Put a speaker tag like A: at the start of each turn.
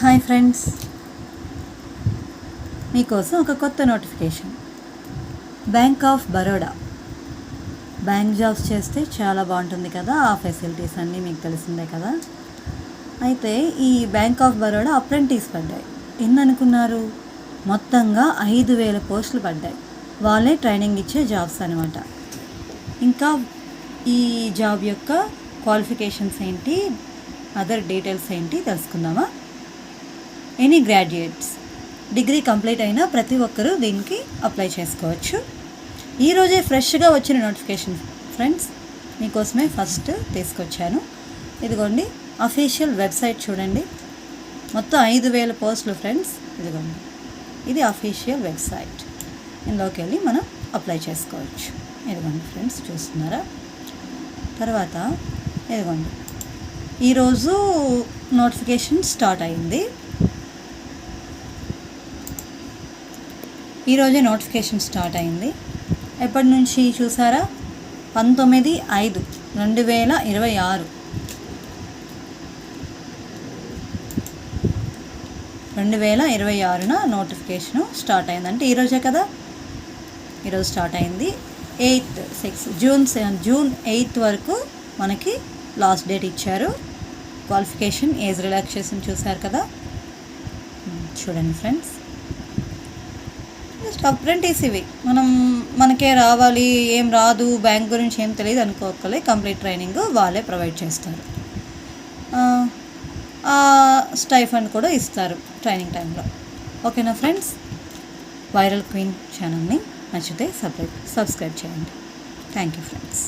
A: Hi friends, మీకోసం ఒక కొత్త notification. Bank of Baroda bank jobs చేస్తే చాలా బాగుంటుంది కదా. ఆ ఫెసిలిటీస్ అన్నీ మీకు తెలిసిందే కదా. అయితే ఈ బ్యాంక్ ఆఫ్ బరోడా అప్రెంటిస్ పడ్డాయి. ఎన్ని అనుకున్నారు? మొత్తంగా 5,000 పోస్టులు పడ్డాయి. వాళ్ళే ట్రైనింగ్ ఇచ్చే జాబ్స్ అనమాట. ఇంకా ఈ జాబ్ యొక్క క్వాలిఫికేషన్స్ ఏంటి, అదర్ డీటెయిల్స్ ఏంటి తెలుసుకుందామా? ఎనీ గ్రాడ్యుయేట్స్, డిగ్రీ కంప్లీట్ అయినా ప్రతి ఒక్కరూ దీనికి అప్లై చేసుకోవచ్చు. ఈరోజే ఫ్రెష్గా వచ్చిన నోటిఫికేషన్ ఫ్రెండ్స్, మీకోసమే ఫస్ట్ తీసుకొచ్చాను. ఇదిగోండి అఫీషియల్ వెబ్సైట్ చూడండి. మొత్తం 5,000 పోస్టులు ఫ్రెండ్స్. ఇదిగోండి, ఇది అఫీషియల్ వెబ్సైట్. ఇందులోకి వెళ్ళి మనం అప్లై చేసుకోవచ్చు. ఇదిగోండి ఫ్రెండ్స్, చూస్తున్నారా? తర్వాత ఇదిగోండి, ఈరోజు నోటిఫికేషన్ స్టార్ట్ అయింది. ఈరోజే నోటిఫికేషన్ స్టార్ట్ అయింది. ఎప్పటి నుంచి చూసారా? 19/5/2026 2026న నోటిఫికేషను స్టార్ట్ అయిందంటే ఈరోజే కదా. ఈరోజు స్టార్ట్ అయింది. జూన్ 8 వరకు మనకి లాస్ట్ డేట్ ఇచ్చారు. క్వాలిఫికేషన్, ఏజ్ రిలాక్సేషన్ చూసారు కదా. చూడండి ఫ్రెండ్స్, జస్ట్ అప్రెంటిస్ ఇవి. మనకే రావాలి, ఏం రాదు, బ్యాంక్ గురించి ఏం తెలియదు అనుకోకలే. కంప్లీట్ ట్రైనింగ్ వాళ్ళే ప్రొవైడ్ చేస్తారు. స్టైఫండ్ కూడా ఇస్తారు ట్రైనింగ్ టైంలో. ఓకేనా ఫ్రెండ్స్? వైరల్ క్వీన్ ఛానల్ని నచ్చితే సబ్స్క్రైబ్ చేయండి. Thank you friends.